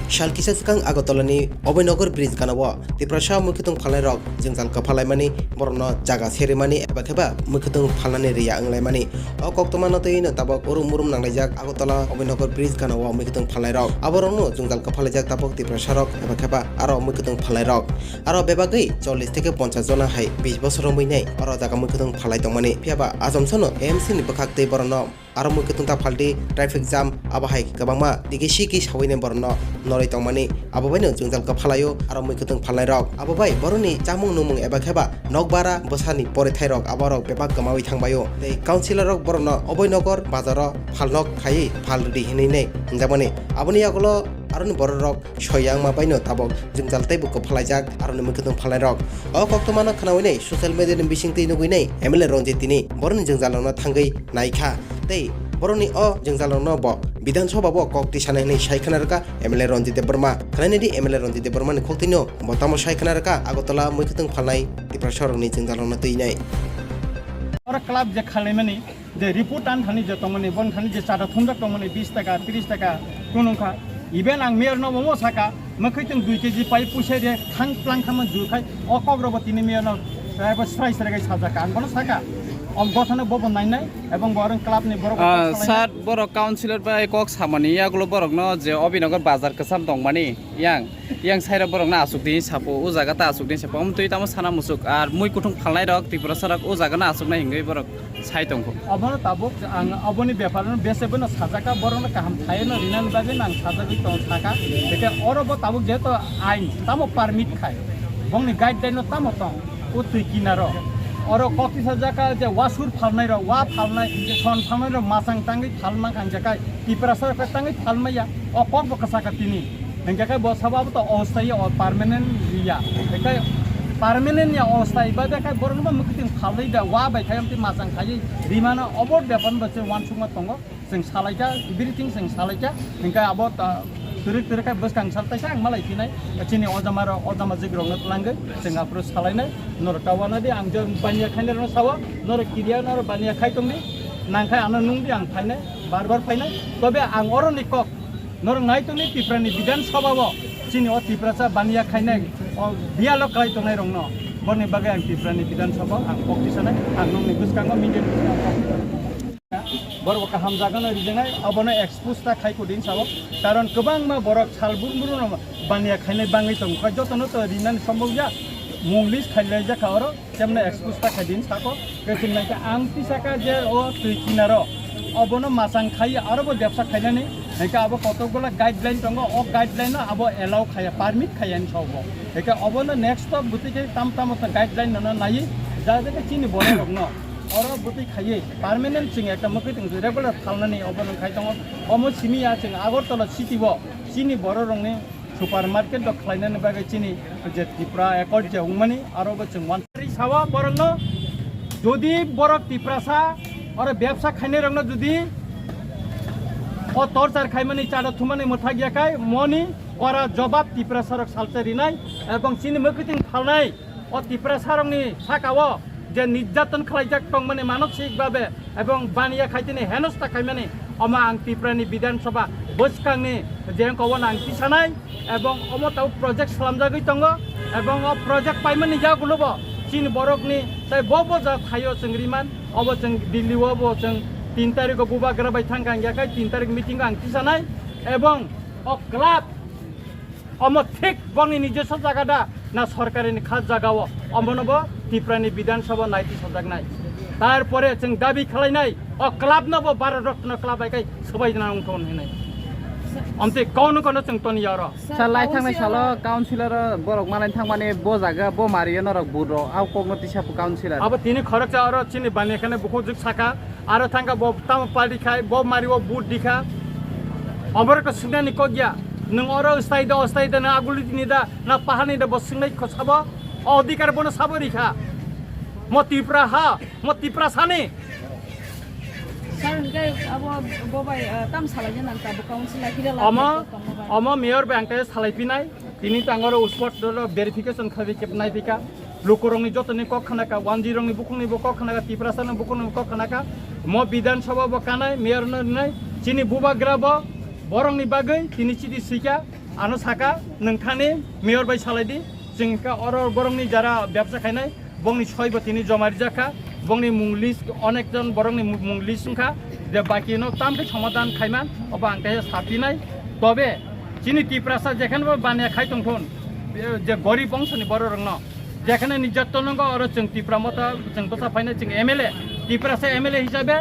Shalkisa Kang Agotolani, Abhaynagaro Bridge Ganawa, the Prasha mwikwthung phalnairok jwngjalno phalaimani borno jaga serimani ebakeba mwikwthung phalnani riya anglaimani o koktomano teino tabok urum murum nanglaijak Agotola Abhaynagaro Bridge Ganawa mwikwthung phalnairok aborno jwngjalno phalajak tabok the Prasharok ebakeba aro mwikwthung phalnairok aro bebagui 40 থেকে 50 jona hai 20 বছর মইনাই aro jaga mwikwthung phalai tongmani phiaba asomsono AMC ni bakhakte borno aro mwikwthung ta phalti traffic jam abahai kabangma digi siki sawaine borno norai tongmani abobaino jwngjalno phalayo aro mwikwthung phalnairok abobai boroni jamung numung ebakeba nokbara bosani porithairok aborok bebak gamawi thangbayo dei councilorok borno Abhaynagaro bazaro phalnok khai phalredi hinine jamani aboni agolo aroni bororok soyang mabaino tabok jwngjaltai buko phalajak aroni mwikwthung phalnairok o koktomano khanawine social media ni bisingtei nuguinai MLA Ranjit tini boroni jwngjalno thangui naikha tei boroni o jwngjalno bo Bidhan shabao kok tisanai ni saikhanarka MLA Ranjit Burma khanani MLA Ranjit Burma ni khoktino botamo saikhanarka Agotola mwikwthung phalnai tiprasarok ni jwngjalno tuinai और club जे खालामनि जे report आन थानि जे तंगनि बन थानि जे चाटा थुमजा तंगनि 20 टाका 30 टाका कुनुखा even आं mayor न ममो साका मखैतों 2 kg पाइ पुसे जे थां plant खाम जुखाय अकग्रबतिनि मेयर न रायबो स्राय स्राय साजाका आं बन साका अम गथन बबन नायनाय एवं बरन क्लब नि बरक सात बरक काउन्सिलर बा एकक सामानि यागलो बरक न जे Abhaynagaro बाजार कसाम दंमानि yang saira borok na asuk din sapo o jaga ta asuk din sapo amtui tamo sana musuk ar mwikwthung phalnairok tiprasarak o jaga na asuk na hingei borok sai tongko abona tabok ang aboni beparan besebona sajaka borona kaham thaino rinan bage nang sajagi tong thaka eke orobo tabok jeto ain tamo permit khai bongni guideline no tamo tong o tui kinaro oro koti sajaka je wasur phalnairok wa phalnai son phalnairok masang tangi phalma kangjaka tiprasarak tangi phalmaya o kok bokasaka tini Engkau bos sabab tu awastai or permanent dia. Engkau permanent ya awastai. Bagai kau borang tu mungkin khalai dah wah baik kau mesti masang kaya. Di mana abot depan baca wan sungai tonggo, seng salai ja, everything seng salai ja. Engkau abot turik kau bos kang saltai sang malai sini. Cini ojama jigrong nat langge, seng apro salai na. Nor kawan ada angjo banyak kaya nor sawa, nor kiriya nor banyak kaya tongni. Nangkai anak nungdi ang kaya bar kaya. Tapi ang orang nikok. Norong naik tu ni tiprani Bidhan shabao cini o tiprasa bania khainai o dialog kai tu nai rong no boni bagai ang tiprani Bidhan shabao ang kok tisanai ang nong nikus kang minjen bor ka hamjaga no rijengai abono expose ta khai ko din sabo karon kobang ma borok salbur muru no bania khainai bangai tong ka jotono to rinan sambog ja munglis khailai ja kaoro temne expose ta khai din sako kesin nang ka ang tisaka je o tuikinaro abono masang khai arobo ব্যবসা খাইনানি Eka abo kotokgola guideline tongo o guideline no abo allow khaya permit khayan sobo eka abo no next stop butike tam ta guideline no nai jade ke chini bore rogno oro buti khaye permanent sing ekta mokhiting regular khalnani abo no khai tongo omo simia sing Agartala city bo chini boro rongni supermarket do khlainani bagai chini je tipra ekor je ungmani aro bo ching wan sawa borno jodi borok tiprasa oro ব্যবসা খাইনে rongno jodi o torchar khaimani chada thumani mothagia kai moni ora jobab tiprasarok salcharinai ebong chini mwikwthung phalnai o tiprasarokni sakao je nirjatan khlaijak tongmani manosik babe ebong baniya khaitini henosta khaimani oma ang tiprani Bidhan sabha boskangni je kobon ang tisanai ebong omo tau project salamjagui tongo ebong o project paimani jagulobo chini borokni tai bobo ja khayo sengriman obo jeng Delhi obo jeng 3 तारिख बुबा गराबाय थांगां याखाय 3 तारिख meeting आं तिसानाय एवं अ club Amo ठीक बंनि निजेस जागादा ना सरकारिनि खास जागाव अमनबो तिप्रानि Bidhan सभा नायति सजागनाय तारपरे जों दाबि खालायनाय अ क्लाब नबो भारत रत्न क्लाब आइखाय सबाय जानांगौ कोन होनाय अमते कौन जों तनि यारो सालाय थांनाय सालो काउन्सिलर बरक मालाय थांमाने बो जागा बो मारियो नरक बुरो आव कगनति सापु काउन्सिलर अब तिनि खरक आरो चिनि बानेखाने बुखु जुग साका आरो थांगा बो ताम पार्टी खाय बो मारियो बुट दिखा अमरक सुनानि कगिया नों अरो अस्ताइद ना आगुलि दिनि दा ना पाहानि दा बसिंनाय खसाबो अधिकार बनो साबरिखा म तिप्रा सानि Ama mayor bangkai salai pinai, ini tanggoro usport dulu verification kali kepnai pika, lukurong ni joto ni kok kanaka, wanjirong ni bukung ni bukok kanaka, tiprasan ni bukung ni bukok kanaka, mau Bidhan shabao bakanai, mayor nai, cini buba grabo, borong ni bagai, tini cidi sika, আনো সাকা নोंथांनि mayor by সালাইদি जोंका अर बरंनि যারা ব্যবসা খাইনাই বংনি ছয়বো তিনি জমারি জাখা বংনি মুংলিশ অনেকজন বরংনি মুংলিশ সংখ্যা যে বাকি ন তামকে সমাধান খাইমান অবা আংকে সাপিনাই তবে চিনি টিপ্রাসা যেখানে বানিয়া খাই তংথন যে গরিব অংশনি বড় রং যেখানে নির্যাতন আর जों টিপ্রা মতো जों বসাফাইনাই जों MLA টিপ্রাসা MLA হিসাবে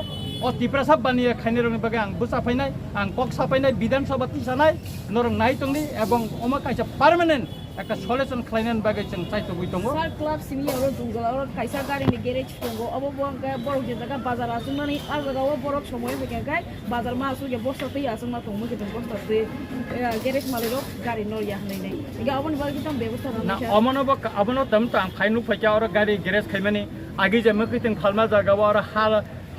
ও টিপ্রাসা বানিয়ে খাইনি রংনি বাগে আং বসাফাইনাই আং পক সাফাইনাই বিধানসভা তিসানাই নরং নাইতংনি এবং অমা কাইসা পার্মানেন্ট একটা সলিউশন খাইনান বাগে जों চাইতো বইতঙ্গো सार क्लाब सिनि और दुंगलाव कायसा गारिनि गेरेज दंगो अब बंगा बरक जेदागा बाजार आसुमानि आजागाव बरक समय बेगाय बाजार मा आसुगे बस्ता तै आसुमा तंगो के बस्ता तै गेरेज मालिरो गारि नरिया हनैनै इगा अबन बागि तम व्यवस्था ना अमनबो अबनो तम त आं फाइनु फैका और गारि गेरेज खाइमानि आगि जे मखैथिं फालमा जागाव और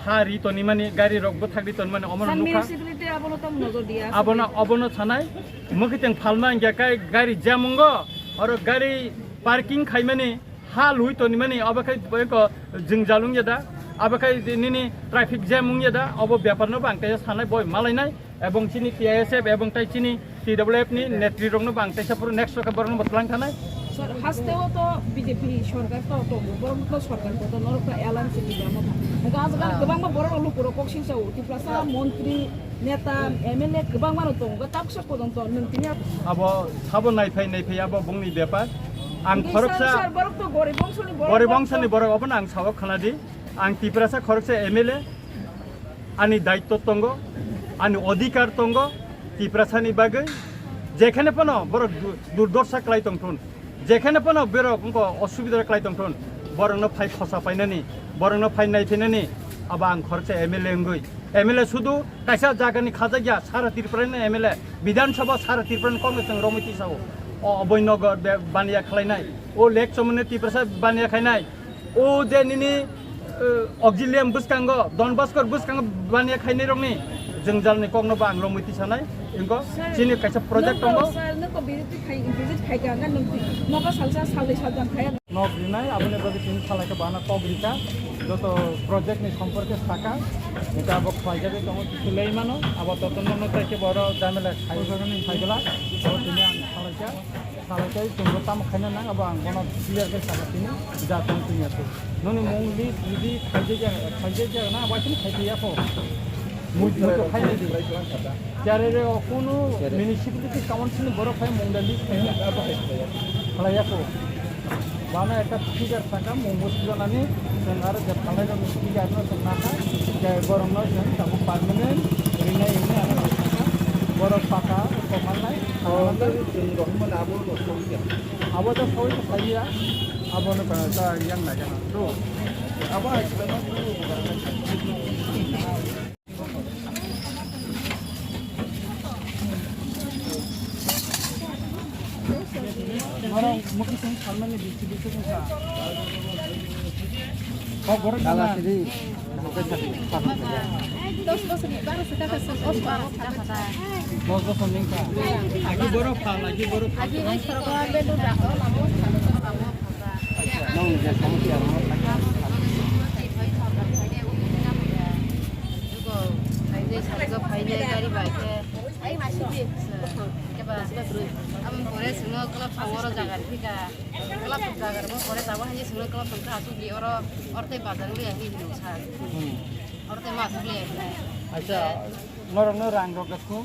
हारि तनि मानि गारि रकबो थागदि तनि मानि अमन नुखा म्युनिसिपालिटी अबनो तम नजर दिया अबनो थानाय मखैथिं फालमा इंगाकाय गारि जामुंगो और गारि पार्किंग खाइमानि हाल हुई तनि मानि अबखाय बयको जwngjalno यादा अबखाय निनि ट्राफिक जामुं यादा अब व्यापारनो बांकाय सानाय बय मालायनाय এবং চিনি TISF এবং তাই চিনি TWF नि नेत्री रंनो बांकाय सापुर नेक्स्ट सका बरनो बतलां थानाय सर हास्तेव तो बीजेपी सरकार तो बरम तो सरकार तो नरका एलान सिनि जामो गाजगा गोबां मा बरन लुकुरो कक्सिं साउ तिप्रासा मन्त्री नेता MLA गोबां मानो दं गताबसा पदन तो नोंतिनि अब साबो नायफाय अब बुंनि बेपार आं खरकसा सर बरक तो गरीब वंशनि बरक अपन आं सावक खानादि आं तिप्रासा खरकसा MLA आनि दायित्व तंगो आनि अधिकार तंगो तिप्रासानि बागै जेखाने पनो बरक दुर्दशा क्लाय तंथुन जेखाने पनो बरक उनको असुबिदा क्लाय तंथुन बरनो फाइ खसा पाइनानि बरनो फाइ नायफिनानि अब आं खरकसा MLA ngै MLA सुदु कायसा जागानि खाजागिया सारा तिरप्रानि MLA विधानसभा सारा तिरप्रानि कांग्रेस रमिति साव अभयनगर बानिया खालायनाय ओ लेक समने तिप्रासा बानिया खायनाय ओ जे निनि अक्जिलियम बुसकांगो डनबास्कर बुसकांगो बानिया खायनाय रंनि जwngjalno कगनो बां रमिति सानाय इंगो चिनि कायसा प्रोजेक्ट दंगो सर नको बिजिट खायगा ना नको सालसा सालै सालजान खाया नगरिनाय आबने बागै चिनि खालायखो बाना तगरिका যত প্রজেক্ট নি সম্পর্কে থাকা এটা আবার খাইজাবে তখন তুলেই মানো আবার ততন্ন থেকে বড় জামেলা খাইবাগানি খাইগলা আবার তিনি আং খালাইকাই তুমি তাম খাইনা না আবার আং কোনো ক্লিয়ারকে সালাতিনি যা তুমি তুমি আছে ননি মংলি যদি খাইজে না আবার তুমি খাইতে যাবো মুই তো খাইতে দিই যারে কোনো মিউনিসিপালিটি কাউন্সিল বড় খাই মংডালি খালাইয়াকো बाना एक फिगार थाका मुंबुसजनानि जों आरो जे फालायनो फिगारनो जों नाका जे गरमनो जों दाबो पार्मानेन्ट रिनाय आरो थाका बरफ पाका कमालनाय जों रहमन आबो तो सबै थाइया आबोनो जा यां नागा तो आबो orang mungkin sama nih di situ kan kok borong dalam sini dos baru sudah kesel dos funding ka lagi borong lagi sekolah bedu dah lama nong je kamu tiar Am pore semua kelab aworo jagar fika kelab jagar mo pore tawa hanya semua kelab tengka atu di orte bazar li ahi nusa orte masuk li acha norong rang rogatkum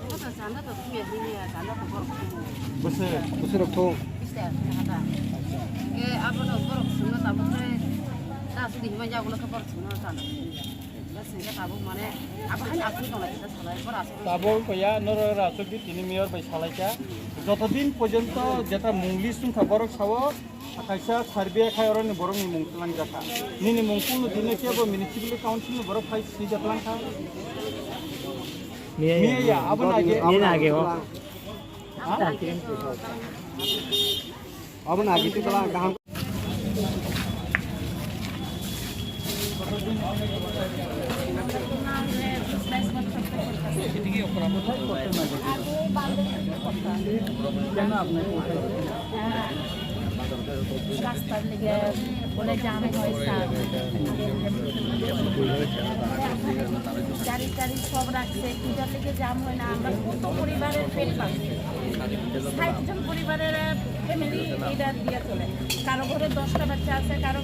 kota sana to tu ya ini ya sana to bor besar to bisa kata ke apa no bor semua tabu pre ta sudi hima ja gula khabar semua sana sehingga tabu mane apa hanya aku to lagi salai bor asu তাবল কয়া নর রাসুকি তিনি mayor by সালাইকা যতদিন পর্যন্ত যেটা মুংলিশ সংখ্যা বড় sub কাইসা survey খায়রনি বড় নি মুংতলাং জাকা নিনি মুংকুল দিনে কেবো মিউনিসিপালিটি কাউন্সিল বড় ফাই সি জাতলাং খা মিয়া আবন আগে আবন আগে তো কলা গাম এদিকে অপরাধ করতে না কেন আপনি রাস্তার লেগে বলে জাম হয় স্যার গাড়ি টাড়ি সব রাখছে কিটার লেগে জাম হয় না আমরা কত পরিবারের পেট পাচ্ছি 60 জন পরিবারের ফ্যামিলি এটা দিয়ে চলে কারো ঘরে 10টা বাচ্চা আছে কারো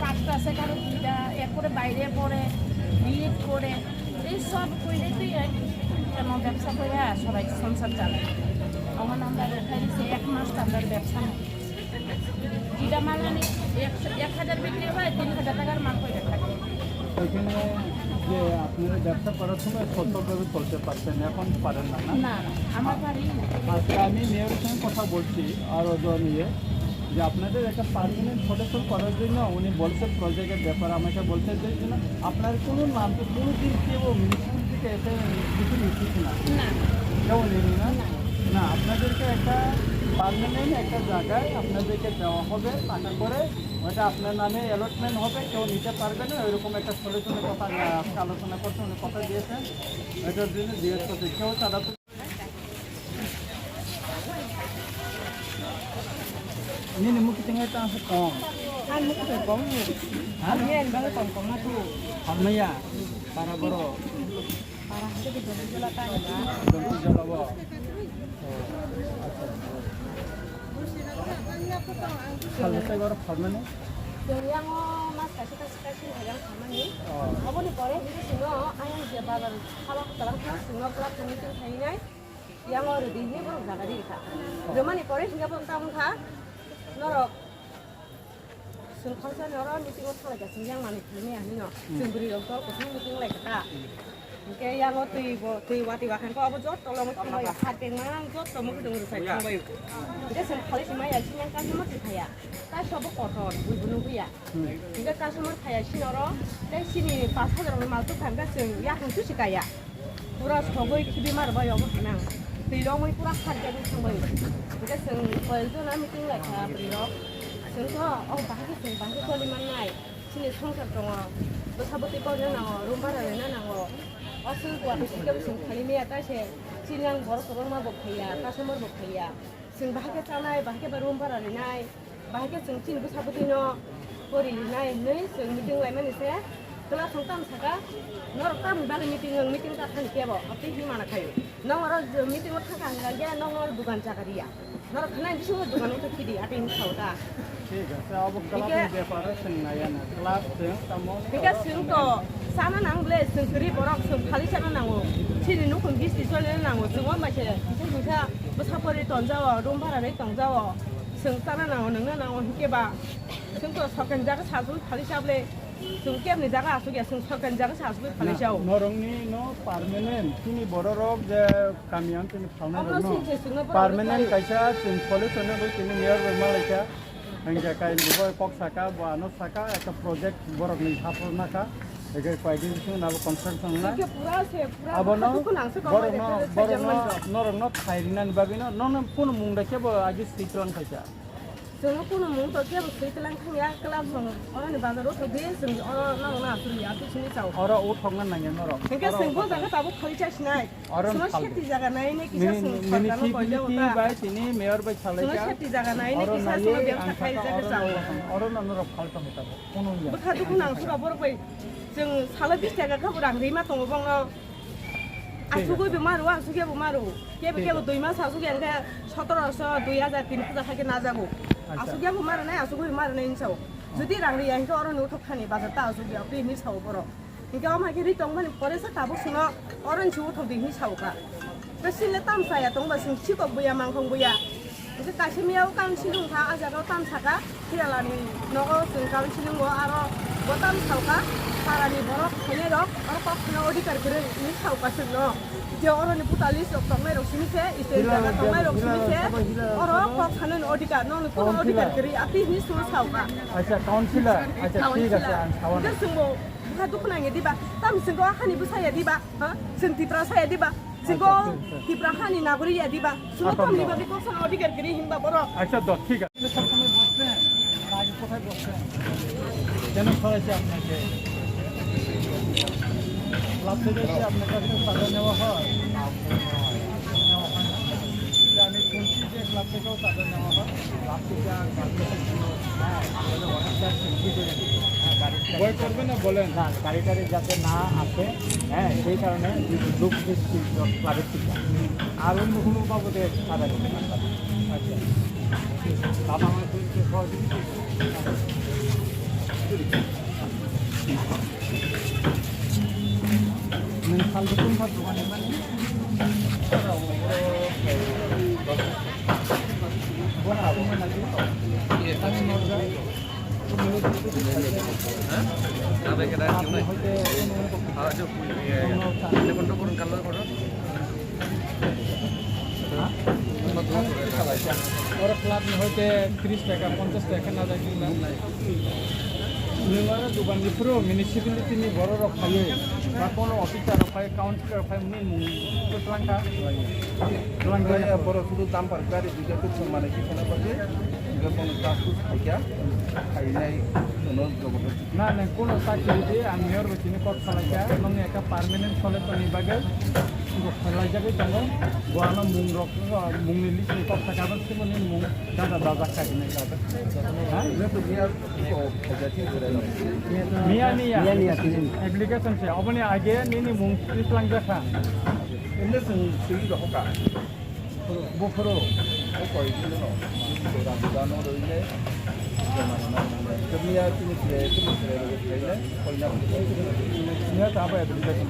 5টা আছে কারো 2টা এরপরে বাইরে পড়ে বিয়ে করে এই সব কইলে তুই এমন ব্যবসা করে সবাই সংসার চালায় আমার আমরা রেখাইছে 1 মাস আমরা ব্যবসা নেই এটা মানে 1000 বিক্রি হয় 3000 টাকার মাল করে থাকে ওইখানে যে আপনারা ব্যবসা করার সময় সতর্কভাবে চলতে পারছেন এখন পারেন না না আমার বাড়ি আজকে আমি মেয়রের সঙ্গে কথা বলছি আরও নিয়ে যে আপনাদের একটা পার্মানেন্ট সদস্য করার জন্য উনি বলছে প্রজেক্টের ব্যাপার আমাকে বলছে যে আপনার কোনো নাম তো কোনো দিন কেউ মিউনিসিপ্যাল থেকে এসে কিছু নিচ্ছি না কেউ নেই না আপনাদেরকে একটা পার্মানেন্ট একটা জায়গায় আপনাদেরকে দেওয়া হবে টাকা করে ওটা আপনার নামে অ্যালটমেন্ট হবে কেউ নিতে পারবে না ওইরকম একটা সলিউশনের কথা আলোচনা করতে উনি কথা দিয়েছেন এটার জন্য জিজ্ঞেস করছে কেউ তারা ini mungkin tinggal tak sekong. আর মুখ কম আমি এনবারে কম কম না তো Apa ya? Para boro. para হাতে কি জমি জলা কাই না Donti jalawa. Kalau saya baru farman ni. yang mas kasih yang sama nih apa nih pore itu semua ayam jabalan kalau kalau semua kelab meeting kayaknya yang orang di sini belum jaga diri kak zaman nih pore sehingga belum tahu kak norok Sungkasa orang meeting orang salah jadi yang mana ini ya nih no sembari dokter kusung meeting lagi kak Oke, yang tui wati-wakan kok apa jod tolong itu ya hati nang jod tolong itu dengar saya bayu. Kita sekali sih mah ya sih yang kasih mah kaya. Ta sobo kotor, bunuh ya. Jika customer kaya sih noro, dan sini pas ada orang mal tuh kan sing ya itu sih kaya. Pura sobo itu mar bayu apa nang. Tidak mau pura hati itu sang bayu. Jika sing itu nang meeting lagi beliau. Sing tuh oh bahasa tuh lima naik. Sini songkar dong. Bersabut itu aja nang, rumah ada nang. असुल गुवाहाटी सिगाव सिं खालिमिया तासे चिनां बर कररमा बखैया कासमर बखैया जों बाहागे चानाय बाहागे room भारा लिनाय बाहागे जों चिन बुसाबुदिनो बोरि लिनाय नै जों meeting लायमानिसे तला संताम साका नर ताम बाले मिटिं का थान केबो अपि हिमाना खायो नंगर मिटिं व थाका गया नंगर दुकान जागारिया नर खानाय बिसो दुकान उठ खिदि आटिन खावदा ठीक है अब क्लास में व्यापार संनाया ना क्लास जों तमो बिका जों तो sana nang ble sengkeri borok seng kali sana nango sini nukun gisti soalnya nango semua macam seng bisa besapori tonjawa rumah ada tonjawa seng sana nango nengna nango hikeba seng to sokan jaga satu kali sable seng kem ni jaga asuk ya seng sokan jaga satu kali saw norong ni no permanent sini borok je kamian sini no permanent kaisa seng solution no sini near Malaysia hingga kai buat kok saka buat no saka একটা project borok ni hapur naka Egai paidin sing nabu construction na. Abono borong no thainan babino no pun mungda ke bo agi sitron kaisa. Jangan pun mung to ke bo sitlan khaya kelam song orang ni bandar ro de sing orang nang na suri ati sini chau. Ora u thongan nang noro. Hingga singbo jaga tabu khali chas nai. Semua seti jaga nai ne kisah sing parkano boile ota. Bai sini mayor bai chalai semua seti jaga nai ne kisah semua biasa khai jaga chau. Orang noro falta hota. Kono ya. Bekhadu kun nang sura borok bai जों साला 20 टाका खबरां रिमा दङ बङ आसुगो बेमारो आसुगे बेमारो केबो दुइ मास आसुगे एंगा 1700 2000 3000 थाके ना जागो आसुगे बेमार नै आसुगो बेमार नै इनसाव जुदि रांरि यांखो अरन उठो खानि बाजार ता आसुगे अपि नि साव बरो इनका मा के रि दङ माने परेसा ताबो सुनो अरन छु उठो दिनि सावका तसिले तामसाया दङ बा जों सिको बुया मांखं बुया इसे कासिमियाव काउन्सिलिं था आजागाव तामसाका थिरालानि नगो जों काउन्सिलिं गो आरो बोताम सावका Parani borok phalnairok orang kok kena odikar kere ini sauka seno dia orang ni putalis ok phalnairok sini se iste jaga phalnairok sini se orang kok kena odikar non kena odikar kere ati ini semua sauka acha counselor acha ठीक है kawan dia semua hadu kena ngedi ba tam senggo hani bu saya di ba ha seng tipra saya di ba senggo tipra hani naguri ya di ba semua tam ni ba di kok kena odikar kere himba borok acha do ठीक है सब समय बसते हैं आगे कोথায় বসতে हैं কেন খরচে আপনাকে ক্লাব থেকে কি আপনার কাছে চাঁদা নেওয়া হয় আমি শুনছি যে ক্লাব থেকেও চাঁদা নেওয়া হয় থেকে আমাদের অনেকটা সেফটি করে দিচ্ছে ভয় করবে না বলেন না গাড়িটারে যাতে না আসে হ্যাঁ সেই কারণে লোক দিচ্ছি ক্লাবের থেকে আর অন্য কোনো বাবদে সাদা দিতে না আচ্ছা বাবা আমার সহযোগিতা সাল কোন ভাব দোকানে মানে ওরা ক্লাব হইতে 30 টাকা 50 টাকা না যায় কিনা नोङो दुबाननिफ्राय मिउनिसिपालिटिनि बर' रखायो बा कोनो अफिसार रखायो काउन्सिलर रखायो मुं लांखा बर' सुदु दामफार गारि बिगाखौ सोंमाने किखौनो बादि गोबां कासु थाइया थाइनाय नुनो जगत ना नों कोनो साख्रि आं मेयर बायदिनो कट खालायखा नों एका पार्मानेन्ट सलेतनि बागै खालायजाबाय दङ गवाना मुं रख मुंनि लिस्टनि कट थाखागोन सोमोन्दै मुं दादा दादा खाहैनाय जागोन हा बेथ' मिया फजाथिं जिरायनो मिया एप्लिकेशन से अपने आगे नहीं मुं लिस्ट लांजाखा इनले जों सुइ दहका बफरो कोई किलो तो राजदानो रइले जमाना कमिया तिनि के तिनि के रइले कोइना मिया ताबा एप्लिकेशन